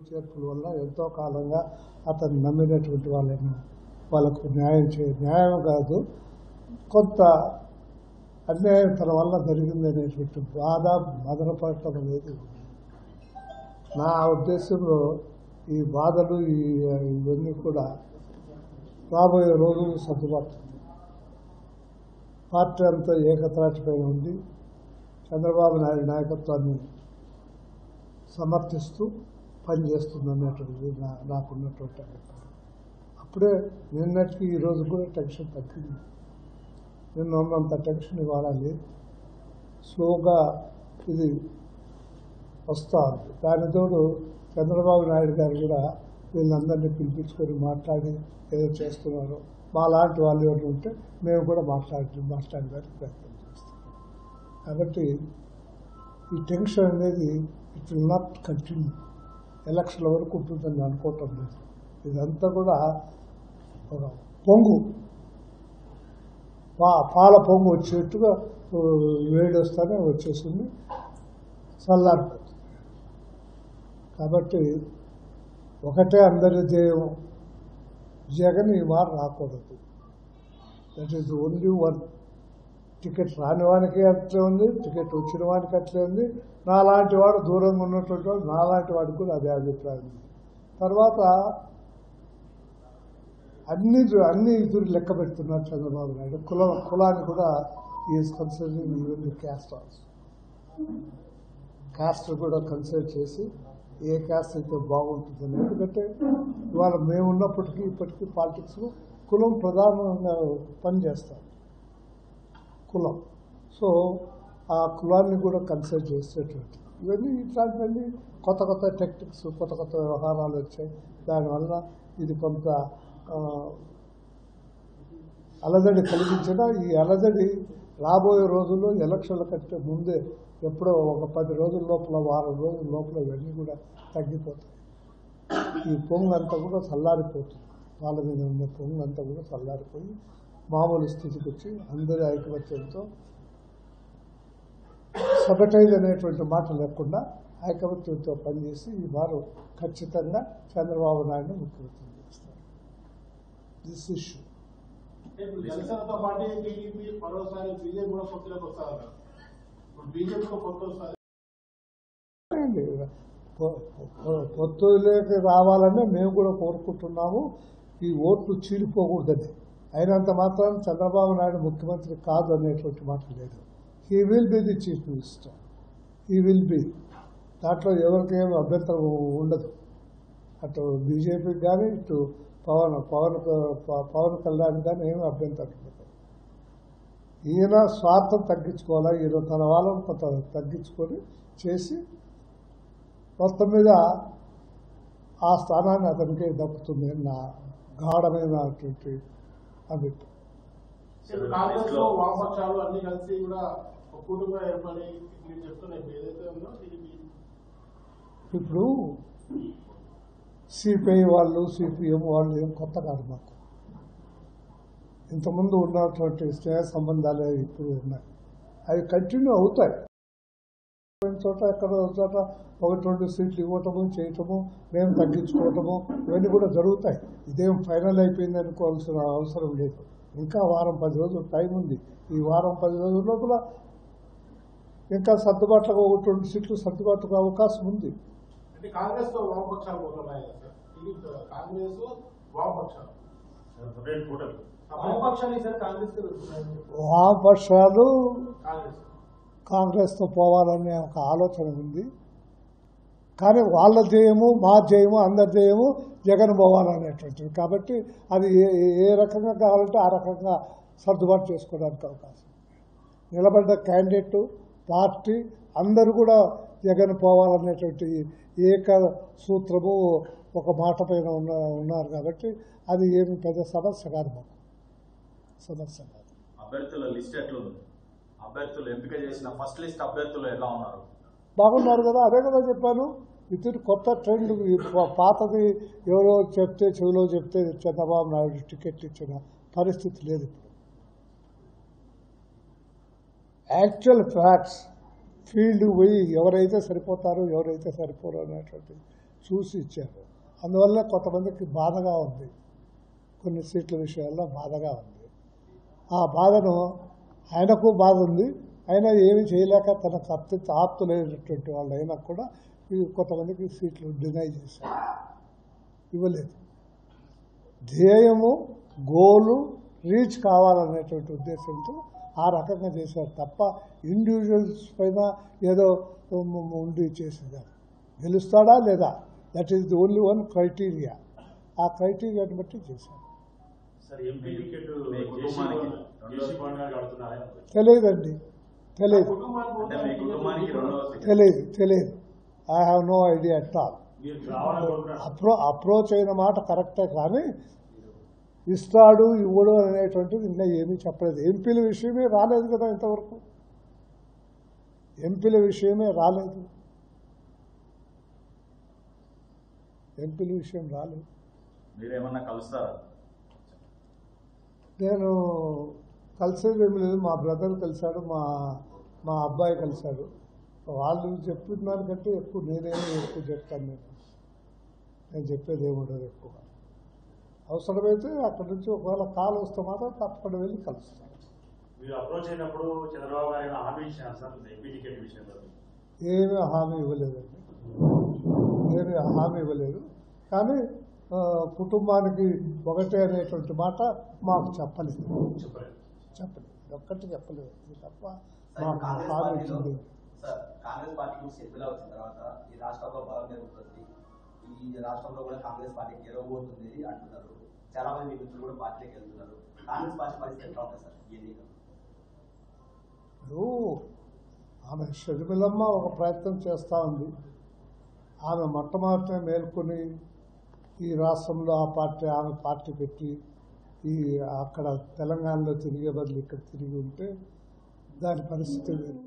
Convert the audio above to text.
చేర్పుల వల్ల ఎంతో కాలంగా అతను నమ్మినటువంటి వాళ్ళకు న్యాయం కాదు, కొంత అన్యాయం తన వల్ల జరిగిందనేటువంటి బాధ మదనపడటం అనేది. నా ఉద్దేశంలో ఈ బాధలు ఇవన్నీ కూడా రాబోయే రోజులు సర్దుబాటు. పార్టీ అంతా ఏకత్రాటిపైన ఉంది. చంద్రబాబు నాయుడు నాయకత్వాన్ని సమర్థిస్తూ పనిచేస్తుంది అన్నటువంటిది నాకున్నటువంటి అభిప్రాయం. అప్పుడే నిన్నటికి ఈ రోజు కూడా టెన్షన్ తగ్గింది. నిన్న ఉన్నంత టెన్షన్ ఇవాళ లేదు. స్లోగా ఇది వస్తూ ఉంది. దాని తోడు చంద్రబాబు నాయుడు గారు కూడా వీళ్ళందరినీ పిలిపించుకొని మాట్లాడి ఏదో చేస్తున్నారు. మా లాంటి వాళ్ళు ఎవరు ఉంటే మేము కూడా మాట్లాడడానికి ప్రయత్నం చేస్తాం. కాబట్టి ఈ టెన్షన్ అనేది ఇట్ విల్ నాట్ కంటిన్యూ. ఎలక్షన్ల వరకు ఉంటుందని అనుకోవటం లేదు. ఇదంతా కూడా ఒక పొంగు, పాల పొంగు వచ్చేట్టుగా వేడి వస్తానే వచ్చేసింది, చల్లారిపోతుంది. కాబట్టి ఒకటే అందరి ధ్యేయం, జగన్ ఈ వారు రాకూడదు. That is only one. Ticket రాని వానికి అట్లే ఉంది, టికెట్ వచ్చిన వానికి అట్లే ఉంది. నాలాంటి వాడు దూరంగా ఉన్నటువంటి వాడు నాలాంటి వాడికి కూడా అదే అభిప్రాయం ఉంది. తర్వాత అన్ని ఇద్దరు లెక్క పెడుతున్నారు చంద్రబాబు నాయుడు. కులాన్ని కూడా is considering even the caste also. Caste కూడా కన్సిడర్ చేసి ఏ క్యాస్ట్ అయితే బాగుంటుందని. ఎందుకంటే ఇవాళ మేము ఉన్నప్పటికీ ఇప్పటికీ పాలిటిక్స్లో కులం ప్రధానంగా పనిచేస్తారు. కులం. సో ఆ కులాన్ని కూడా కన్సిడర్ చేసేటువంటి ఇవన్నీ ఇట్లాంటివన్నీ కొత్త కొత్త టెక్నిక్స్, కొత్త కొత్త వ్యవహారాలు వచ్చాయి. దానివల్ల ఇది కొంత అలజడి కలిగించిన ఈ అలజడి రాబోయే రోజుల్లో ఎలక్షన్ల కంటే ముందే ఎప్పుడో ఒక 10 రోజుల లోపల, వారం రోజుల లోపల ఇవన్నీ కూడా తగ్గిపోతాయి. ఈ పొంగంతా కూడా చల్లారిపోతుంది. వాళ్ళ మీద ఉన్న పొంగంతా కూడా చల్లారిపోయి మామూలు స్థితికి వచ్చి అందరి ఐకమత్యంతో సబటైజ్ అనేటువంటి మాట లేకుండా ఐకమత్యంతో పనిచేసి ఈ వారు ఖచ్చితంగా చంద్రబాబు నాయుడు ముఖ్యమంత్రి చేస్తారు. దిస్ ఇష్యూ జనసేనతో పాటు టీడీపీ మరోసారి బీజేపీ కూడా పొత్తులోకి వస్తారు. బీజేపీతో పొత్తు వస్తారు. పొత్తులోకి రావాలని మేము కూడా కోరుకుంటున్నాము. ఈ ఓట్లు చీలిపోకూడదని. అయినంత మాత్రం చంద్రబాబు నాయుడు ముఖ్యమంత్రి కాదు అనేటువంటి మాట లేదు. He will be the chief minister. He will be. దాంట్లో ఎవరికి ఏమి అభ్యంతరం ఉండదు. అటు బీజేపీకి కానీ ఇటు పవన్ కళ్యాణ్ కానీ ఏమి అభ్యంతరం ఉండదు. ఈయన స్వార్థం తగ్గించుకోవాలా, ఈయన తన వాళ్ళని కొంత తగ్గించుకొని చేసి మొత్తం మీద ఆ స్థానాన్ని అతనికి దక్కుతుంది నా గాఢమైనటువంటి అభిప్రాయం. కాంగ్రెస్లో వామపక్షాలు అన్ని కలిసి కూడా కూటుగా ఏర్పడి మీరు చెప్తున్నారు ఏదైతే ఉందో ఇప్పుడు సిపిఐ వాళ్ళు, సిపిఎం వాళ్ళు ఏం కొత్త కాదు మాకు. ఇంతకుముందు ఉన్నటువంటి స్నేహ సంబంధాలే ఇప్పుడు ఉన్నాయి. అవి కంటిన్యూ అవుతాయి. చోట ఎక్కడో చోట 1-2 సీట్లు ఇవ్వటము, చేయటము, మేము తగ్గించుకోవటము ఇవన్నీ కూడా జరుగుతాయి. ఇదేం ఫైనల్ అయిపోయింది అనుకోవాల్సిన అవసరం లేదు. ఇంకా వారం 10 రోజులు టైం ఉంది. ఈ వారం 10 రోజుల్లో కూడా ఇంకా సర్దుబాట్లకు 1-2 సీట్లు సర్దుబాటుకు అవకాశం ఉంది. కాంగ్రెస్ వామపక్షాలు పోతున్నాయి. కాంగ్రెస్ వామపక్షాలు వామపక్షాలు కాంగ్రెస్తో పోవాలనే ఒక ఆలోచన ఉంది. కానీ వాళ్ళ ధ్యేయము, మా ధ్యేయము, అందరి ధ్యేయము జగన్ పోవాలనేటువంటిది. కాబట్టి అది ఏ రకంగా కావాలంటే ఆ రకంగా సర్దుబాటు చేసుకోవడానికి అవకాశం. నిలబడ్డ క్యాండిడేట్, పార్టీ అందరూ కూడా జగన్ పోవాలనేటువంటి ఏక సూత్రము, ఒక మాట పైన ఉన్నారు. కాబట్టి అది ఏమి పెద్ద సమస్య కాదు, మాకు సమస్య కాదు. అభ్యర్థుల లిస్ట్ ఎట్లుంది? అభ్యర్థులు ఎంపిక చేసిన ఫస్ట్ లిస్ట్ అభ్యర్థులు ఎలా ఉన్నారు? బాగున్నారు కదా. అదే కదా చెప్పాను. ఇది కొత్త ట్రెండ్. పాతది ఎవరో చెప్తే, చెవిలో చెప్తే చంద్రబాబు నాయుడు టికెట్లు ఇచ్చిన పరిస్థితి లేదు. ఇప్పుడు యాక్చువల్ ఫ్యాక్ట్స్ ఫీల్డ్ పోయి ఎవరైతే సరిపోతారో ఎవరైతే సరిపోరు అనేటువంటి చూసి ఇచ్చారు. అందువల్ల కొంతమందికి బాధగా ఉంది, కొన్ని సీట్ల విషయాల్లో బాధగా ఉంది. ఆ బాధను ఆయనకు బాధ ఉంది, అయినా ఏమి చేయలేక తనకు అత్యంత ఆప్తులైనటువంటి వాళ్ళు అయినా కూడా కొంతమందికి సీట్లు డినై చేశారు, ఇవ్వలేదు. ధ్యేయము, గోలు రీచ్ కావాలనేటువంటి ఉద్దేశంతో ఆ రకంగా చేశారు తప్ప ఇండివిజువల్స్ పైన ఏదో ఉండి చేసేదారు. గెలుస్తాడా లేదా, that is the only one criteria. ఆ క్రైటీరియాని బట్టి చేశారు. తెలియదండి, తెలియదు, తెలియదు. I have no idea at all. Approach అయిన మాట కరెక్టే, కానీ ఇస్తాడు ఇవ్వడు అనేటువంటిది ఇంకా ఏమీ చెప్పలేదు. ఎంపీల విషయమే రాలేదు కదా ఇంతవరకు, ఎంపీల విషయమే రాలేదు, ఎంపీల విషయం రాలేదు. మీరేమన్నా కలుస్తారా? నేను కలిసేది ఏమి లేదు. మా బ్రదర్ కలిశాడు, మా అబ్బాయి కలిశాడు. వాళ్ళు చెప్పిన దానికంటే ఎక్కువ నేనేమో ఎక్కువ చెప్తాను. నేను చెప్పేది ఏముండదు ఎక్కువ. అవసరమైతే అక్కడి నుంచి ఒకవేళ కాల్ వస్తే మాత్రం తప్పకుండా వెళ్ళి కలుస్తాను. ఏమీ హామీ ఇవ్వలేదండి, ఏమీ హామీ ఇవ్వలేదు. కానీ కుటుంబానికి ఒకటే అనేటువంటి మాట మాకు చెప్పలేదు, ఒక్కటి చెప్పలేదు. ఇది తప్ప మాకు హామీ ఇచ్చింది. కాంగ్రెస్ పార్టీకి సభ్యులు వచ్చిన తర్వాత ఈ రాష్ట్రంలో బలం పెరుగుతుంది, ఈ రాష్ట్రంలో కూడా కాంగ్రెస్ పార్టీ గెలవబోతుంది అంటున్నారు. చాలా మంది మీ మిత్రులు కూడా పార్టీకి వెళ్తున్నారు. కాంగ్రెస్ పార్టీ పరిస్థితి ఎట్లా ఉంటుంది సార్ ఈ ఎన్నికలు? ఆమె షర్మిలమ్మ ఒక ప్రయత్నం చేస్తూ ఉంది. ఆమె మొట్టమొదట మేల్కొని ఈ రాష్ట్రంలో ఆమె పార్టీ పెట్టి అక్కడ తెలంగాణలో తిరిగే బదులు ఇక్కడ తిరిగి ఉంటే దాని పరిస్థితి వేరు.